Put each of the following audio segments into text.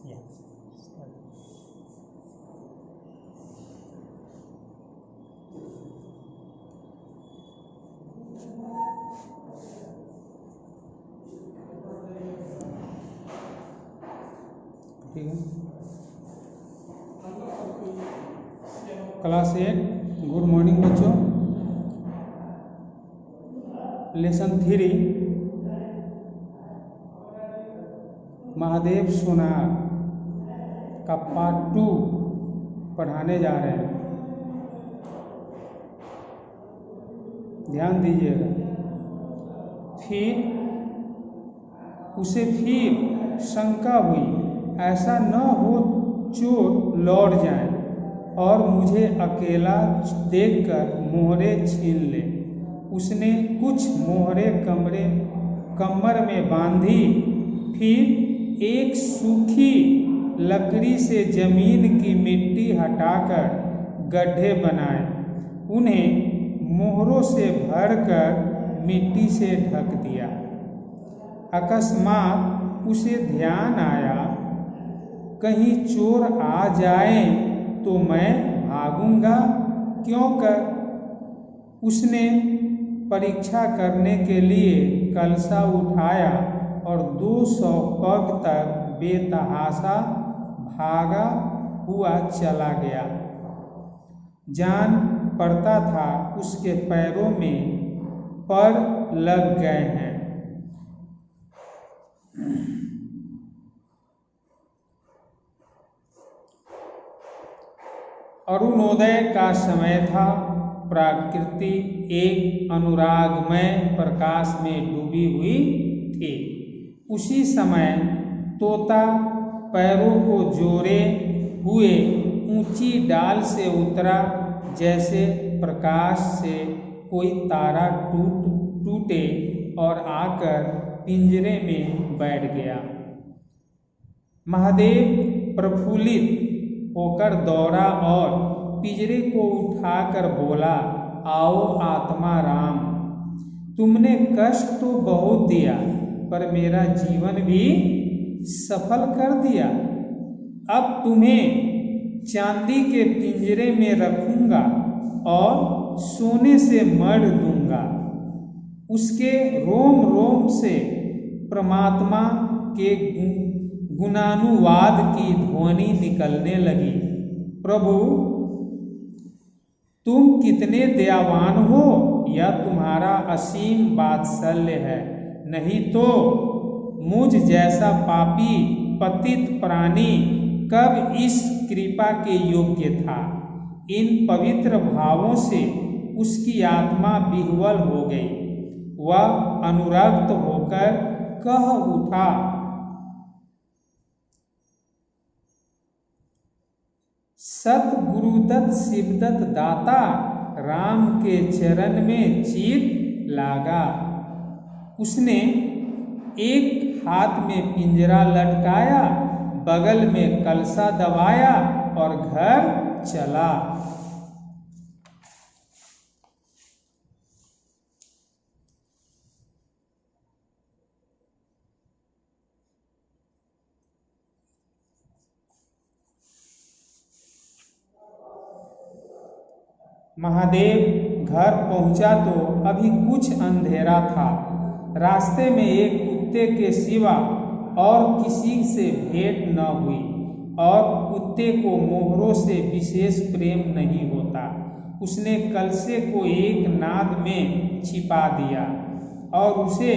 ठीक है। Class 8 good morning बच्चों। लेसन 3 महादेव सोनार का पार्ट 2 पढ़ाने जा रहे हैं। ध्यान दीजिएगा। फिर उसे फिर शंका हुई, ऐसा न हो चोर लौट जाए और मुझे अकेला देखकर मोहरे छीन ले। उसने कुछ मोहरे कमर में बांधी, फिर एक सूखी लकड़ी से जमीन की मिट्टी हटाकर गड्ढे बनाए, उन्हें मोहरों से भरकर मिट्टी से ढक दिया। अकस्मात उसे ध्यान आया, कहीं चोर आ जाए तो मैं भागूंगा क्यों कर। उसने परीक्षा करने के लिए कलशा उठाया और 200 पग तक बेतहाशा भागा हुआ चला गया। जान पड़ता था उसके पैरों में पर लग गए हैं। अरुणोदय का समय था। प्रकृति एक अनुरागमय प्रकाश में डूबी हुई थी। उसी समय तोता पैरों को जोड़े हुए ऊंची डाल से उतरा, जैसे प्रकाश से कोई तारा टूटे और आकर पिंजरे में बैठ गया। महादेव प्रफुल्लित होकर दौड़ा और पिंजरे को उठाकर बोला, आओ आत्मा राम, तुमने कष्ट तो बहुत दिया पर मेरा जीवन भी सफल कर दिया। अब तुम्हें चांदी के पिंजरे में रखूंगा और सोने से मढ़ दूंगा। उसके रोम रोम से परमात्मा के गुणानुवाद की ध्वनि निकलने लगी। प्रभु, तुम कितने दयावान हो, यह तुम्हारा असीम वात्सल्य है। नहीं तो मुझ जैसा पापी पतित प्राणी कब इस कृपा के योग्य था। इन पवित्र भावों से उसकी आत्मा विह्वल हो गई। वह अनुरक्त होकर कह उठा, सत गुरुदत्त शिवदत्त दाता, राम के चरण में चित लागा। उसने एक हाथ में पिंजरा लटकाया, बगल में कलशा दबाया और घर चला। महादेव घर पहुंचा तो अभी कुछ अंधेरा था। रास्ते में एक कुत्ते के सिवा और किसी से भेंट न हुई और कुत्ते को मोहरों से विशेष प्रेम नहीं होता। उसने कलशे को एक नाद में छिपा दिया और उसे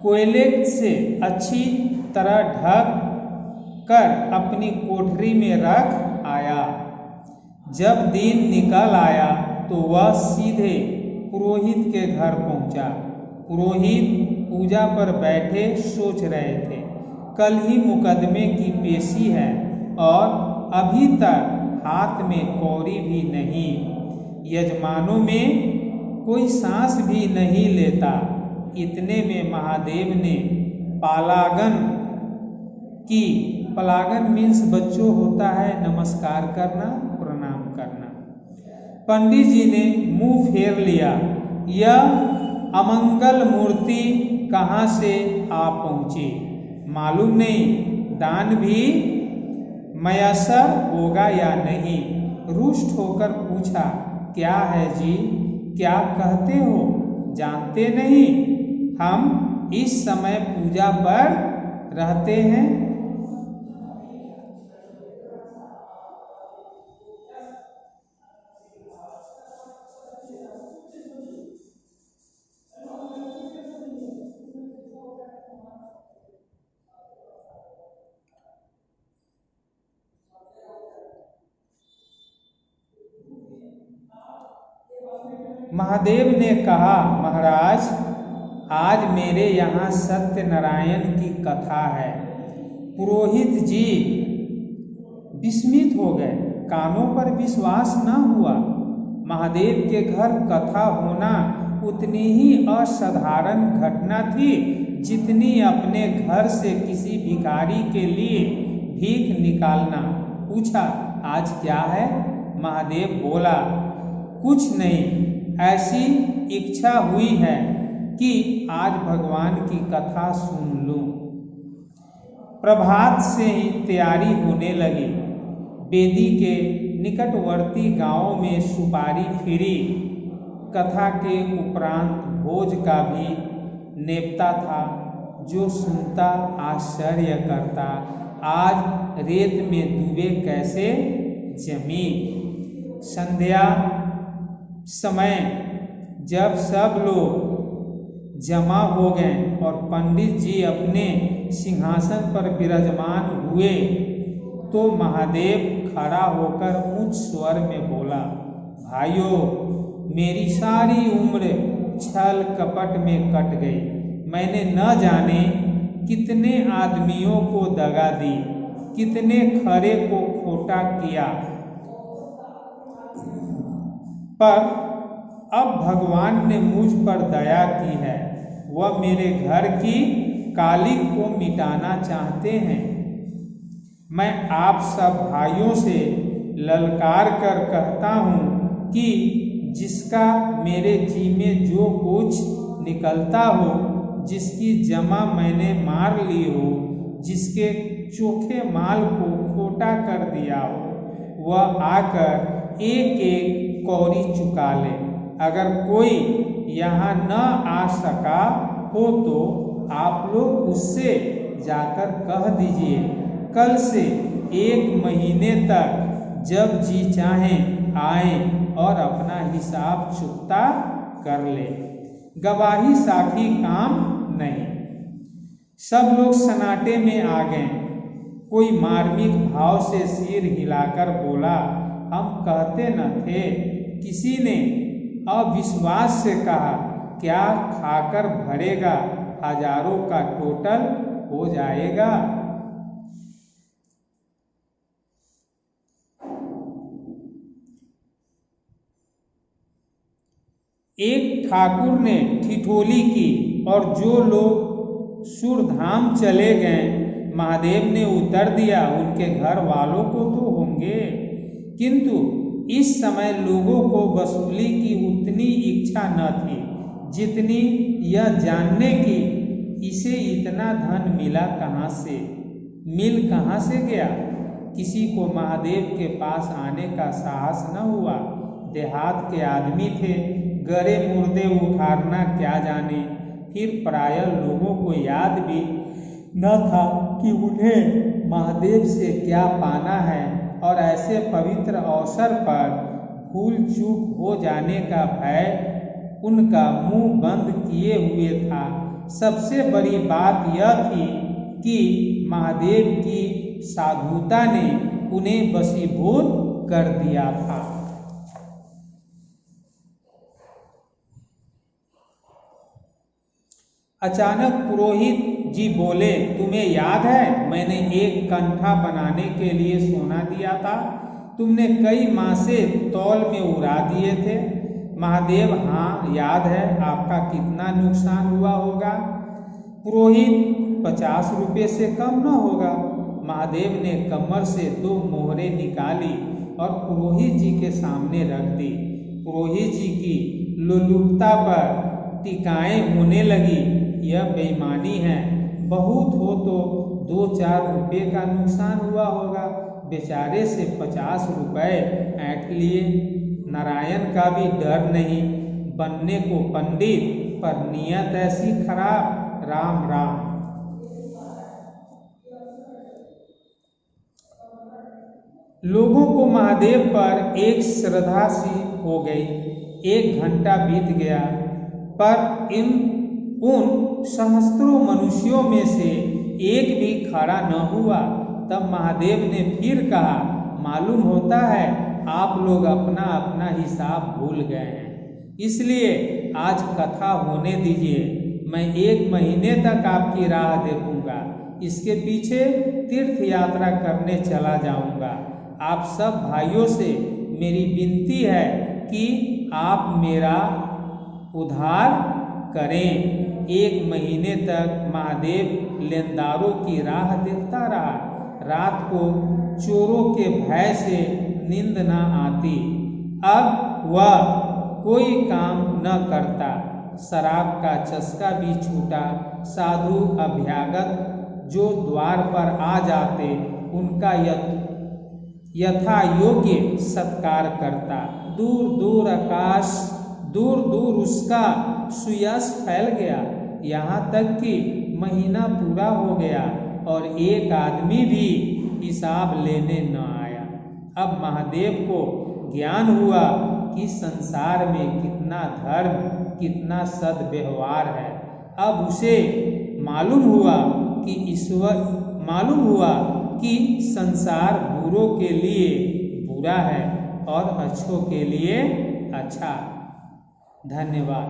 कोयले से अच्छी तरह ढक कर अपनी कोठरी में रख आया। जब दिन निकल आया तो वह सीधे पुरोहित के घर पहुंचा। पुरोहित पूजा पर बैठे सोच रहे थे, कल ही मुकदमे की पेशी है और अभी तक हाथ में कौड़ी भी नहीं। यजमानों में कोई सांस भी नहीं लेता। इतने में महादेव ने पलागन मीन्स बच्चों होता है नमस्कार करना, प्रणाम करना। पंडित जी ने मुंह फेर लिया, यह अमंगल मूर्ति कहाँ से आ पहुंची। मालूम नहीं दान भी मयसर होगा या नहीं। रुष्ट होकर पूछा, क्या है जी, क्या कहते हो, जानते नहीं हम इस समय पूजा पर रहते हैं। महादेव ने कहा, महाराज आज मेरे यहाँ सत्यनारायण की कथा है। पुरोहित जी विस्मित हो गए, कानों पर विश्वास न हुआ। महादेव के घर कथा होना उतनी ही असाधारण घटना थी जितनी अपने घर से किसी भिखारी के लिए भीख निकालना। पूछा, आज क्या है? महादेव बोला, कुछ नहीं, ऐसी इच्छा हुई है कि आज भगवान की कथा सुन लूं। प्रभात से ही तैयारी होने लगी। बेदी के निकटवर्ती गांवों में सुपारी फिरी। कथा के उपरांत भोज का भी नेपथा था। जो सुनता आश्चर्य करता, आज रेत में डूबे कैसे जमी। संध्या समय जब सब लोग जमा हो गए और पंडित जी अपने सिंहासन पर विराजमान हुए तो महादेव खड़ा होकर उच्च स्वर में बोला, भाइयों, मेरी सारी उम्र छल कपट में कट गई। मैंने न जाने कितने आदमियों को दगा दी, कितने खरे को खोटा किया, पर अब भगवान ने मुझ पर दया की है। वह मेरे घर की कालिक को मिटाना चाहते हैं। मैं आप सब भाइयों से ललकार कर कहता हूँ कि जिसका मेरे जी में जो कुछ निकलता हो, जिसकी जमा मैंने मार ली हो, जिसके चोखे माल को खोटा कर दिया हो, वह आकर एक एक कौड़ी चुका ले। अगर कोई यहाँ न आ सका हो तो आप लोग उससे जाकर कह दीजिए, कल से 1 महीने तक जब जी चाहें आए और अपना हिसाब चुकता कर ले। गवाही साखी काम नहीं। सब लोग सन्नाटे में आ गए। कोई मार्मिक भाव से सिर हिलाकर बोला, हम कहते न थे। किसी ने अविश्वास से कहा, क्या खाकर भरेगा, हजारों का टोटल हो जाएगा। एक ठाकुर ने ठिठोली की और जो लोग सुरधाम चले गए, महादेव ने उत्तर दिया, उनके घर वालों को तो होंगे, किंतु इस समय लोगों को वसूली की उतनी इच्छा न थी जितनी यह जानने की इसे इतना धन मिला कहाँ से, मिल कहाँ से गया। किसी को महादेव के पास आने का साहस न हुआ। देहात के आदमी थे, गड़े मुर्दे उखाड़ना क्या जाने। फिर प्रायः लोगों को याद भी न था कि उन्हें महादेव से क्या पाना है, और ऐसे पवित्र अवसर पर भूल चूक हो जाने का भय उनका मुंह बंद किए हुए था। सबसे बड़ी बात यह थी कि महादेव की साधुता ने उन्हें वशीभूत कर दिया था। अचानक पुरोहित जी बोले, तुम्हें याद है मैंने एक कंठा बनाने के लिए सोना दिया था, तुमने कई माह से तौल में उड़ा दिए थे। महादेव, हाँ याद है। आपका कितना नुकसान हुआ होगा? पुरोहित, 50 रुपये से कम न होगा। महादेव ने कमर से 2 मोहरें निकाली और पुरोहित जी के सामने रख दी। पुरोहित जी की लुलुपता पर टिकाएं होने लगी। यह बेईमानी है। बहुत हो तो 2-4 रुपये का नुकसान हुआ होगा, बेचारे से 50 रुपये ऐंठ लिए। नारायण का भी डर नहीं, बनने को पंडित पर नियत ऐसी खराब। राम राम। लोगों को महादेव पर एक श्रद्धा सी हो गई। 1 घंटा बीत गया पर उन सहस्त्रों मनुष्यों में से एक भी खड़ा न हुआ। तब महादेव ने फिर कहा, मालूम होता है आप लोग अपना अपना हिसाब भूल गए हैं, इसलिए आज कथा होने दीजिए। मैं 1 महीने तक आपकी राह देखूंगा, इसके पीछे तीर्थ यात्रा करने चला जाऊंगा। आप सब भाइयों से मेरी विनती है कि आप मेरा उद्धार करें। 1 महीने तक महादेव लेनदारों की राह देखता रहा। रात को चोरों के भय से नींद न आती। अब वह कोई काम न करता। शराब का चस्का भी छूटा। साधु अभ्यागत जो द्वार पर आ जाते उनका यथा योग्य सत्कार करता। दूर दूर उसका सुयश फैल गया। यहाँ तक कि महीना पूरा हो गया और एक आदमी भी हिसाब लेने न आया। अब महादेव को ज्ञान हुआ कि संसार में कितना धर्म, कितना सद्व्यवहार है। अब उसे मालूम हुआ कि संसार बुरों के लिए बुरा है और अच्छों के लिए अच्छा। धन्यवाद।